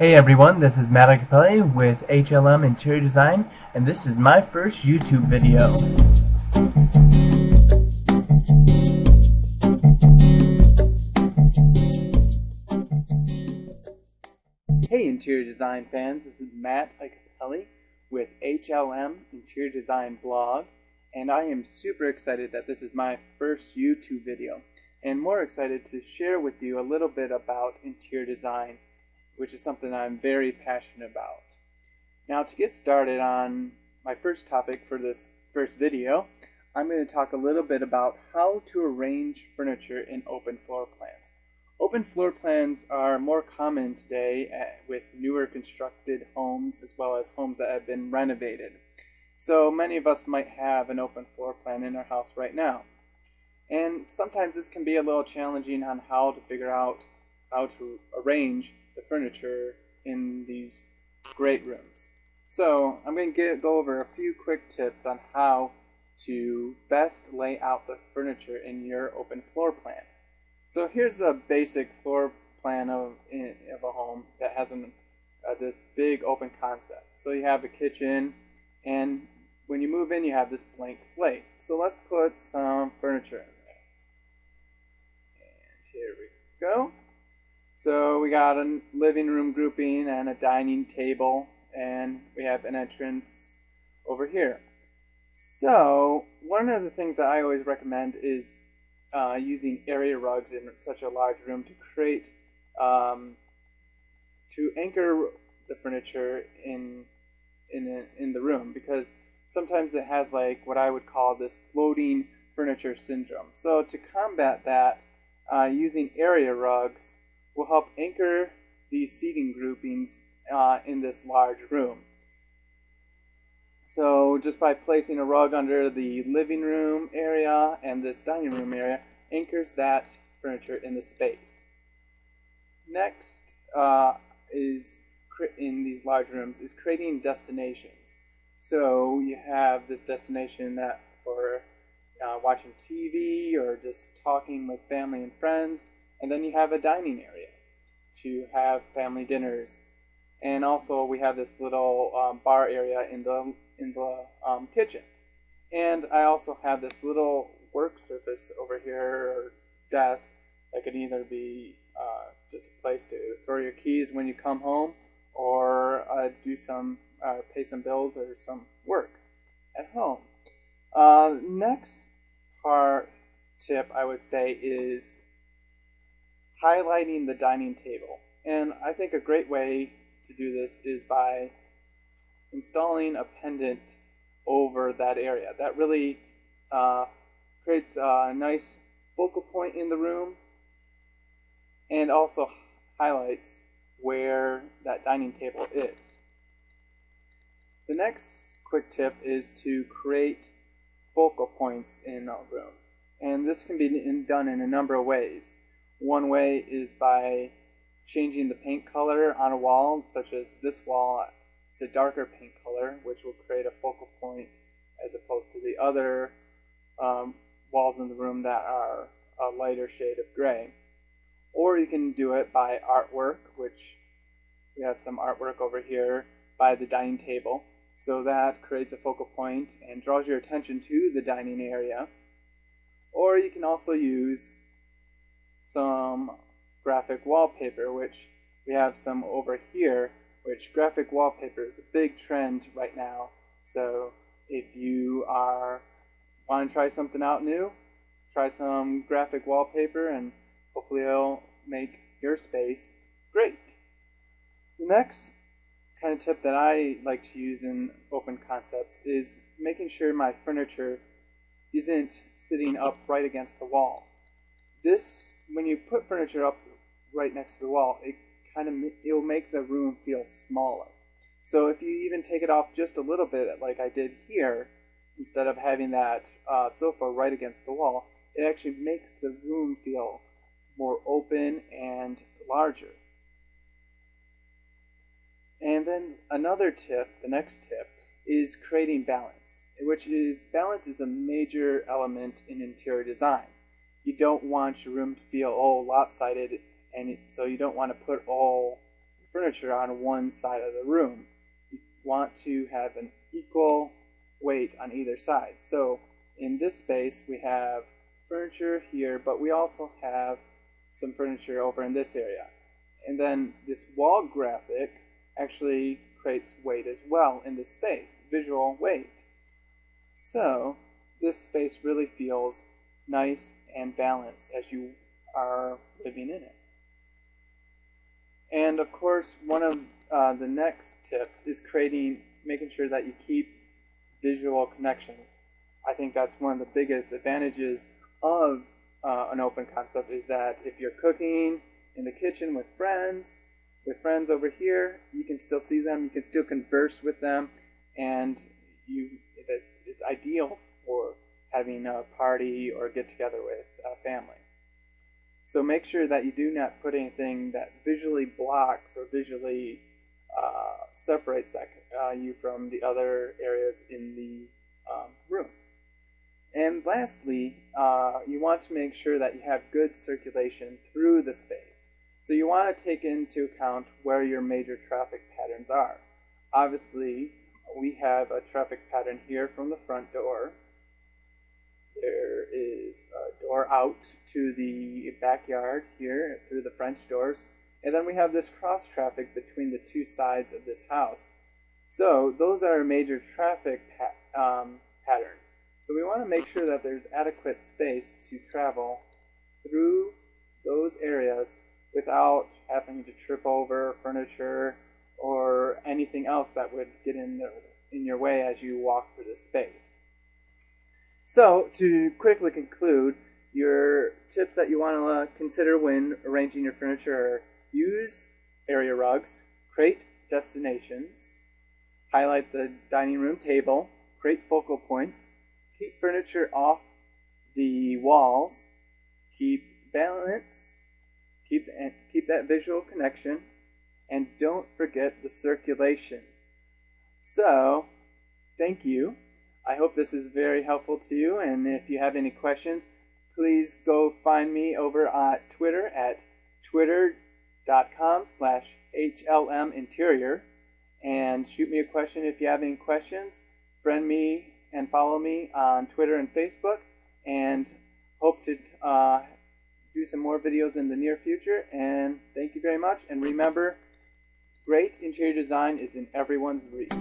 Hey everyone, this is Matt Capelli with HLM Interior Design, and this is my first YouTube video. Hey interior design fans, this is Matt Capelli with HLM Interior Design blog, and I am super excited that this is my first YouTube video, and more excited to share with you a little bit about interior design, which is something I'm very passionate about. Now, to get started on my first topic for this first video, I'm going to talk a little bit about how to arrange furniture in open floor plans. Open floor plans are more common today with newer constructed homes as well as homes that have been renovated. So many of us might have an open floor plan in our house right now. And sometimes this can be a little challenging on how to figure out how to arrange the furniture in these great rooms. So I'm going to go over a few quick tips on how to best lay out the furniture in your open floor plan. So here's a basic floor plan of a home that has this big open concept. So you have a kitchen, and when you move in you have this blank slate. So let's put some furniture in there. And here we go. So we got a living room grouping and a dining table, and we have an entrance over here. So one of the things that I always recommend is using area rugs in such a large room to create, to anchor the furniture in the room, because sometimes it has like what I would call this floating furniture syndrome. So to combat that, using area rugs will help anchor these seating groupings in this large room. So just by placing a rug under the living room area and this dining room area, anchors that furniture in the space. Next is in these large rooms is creating destinations. So you have this destination that for watching TV or just talking with family and friends, and then you have a dining area to have family dinners, and also we have this little bar area in the kitchen. And I also have this little work surface over here, or desk, that could either be just a place to throw your keys when you come home, or do some pay some bills or some work at home. Next tip I would say is highlighting the dining table. And I think a great way to do this is by installing a pendant over that area. That really creates a nice focal point in the room, and also highlights where that dining table is. The next quick tip is to create focal points in a room. And this can be done in a number of ways. One way is by changing the paint color on a wall, such as this wall. It's a darker paint color, which will create a focal point as opposed to the other walls in the room that are a lighter shade of gray. Or you can do it by artwork, which we have some artwork over here by the dining table. So that creates a focal point and draws your attention to the dining area. Or you can also use some graphic wallpaper, which we have some over here, which graphic wallpaper is a big trend right now. So if you want to try something out new, try some graphic wallpaper, and hopefully it'll make your space great. The next kind of tip that I like to use in open concepts is making sure my furniture isn't sitting up right against the wall. This, when you put furniture up right next to the wall, it'll make the room feel smaller. So if you even take it off just a little bit, like I did here, instead of having that sofa right against the wall, it actually makes the room feel more open and larger. And then another tip, the next tip, is creating balance, balance is a major element in interior design. You don't want your room to feel all lopsided, and so you don't want to put all furniture on one side of the room. You want to have an equal weight on either side. So in this space we have furniture here, but we also have some furniture over in this area. And then this wall graphic actually creates weight as well in this space, visual weight. So this space really feels nice and balanced as you are living in it. And of course, one of the next tips is making sure that you keep visual connection. I think that's one of the biggest advantages of an open concept, is that if you're cooking in the kitchen with friends over here, you can still see them, you can still converse with them, and it's ideal for having a party or get together with family. So make sure that you do not put anything that visually blocks or visually separates you from the other areas in the room. And lastly, you want to make sure that you have good circulation through the space. So you want to take into account where your major traffic patterns are. Obviously, we have a traffic pattern here from the front door. There is a door out to the backyard here through the French doors. And then we have this cross traffic between the two sides of this house. So those are major traffic patterns. So we want to make sure that there's adequate space to travel through those areas without having to trip over furniture or anything else that would get in your way as you walk through the space. So to quickly conclude, your tips that you want to consider when arranging your furniture are: use area rugs, create destinations, highlight the dining room table, create focal points, keep furniture off the walls, keep balance, keep that visual connection, and don't forget the circulation. So, thank you. I hope this is very helpful to you, and if you have any questions, please go find me over at Twitter at twitter.com/HLMinterior and shoot me a question if you have any questions. Friend me and follow me on Twitter and Facebook, and hope to do some more videos in the near future. And thank you very much, and remember, great interior design is in everyone's reach.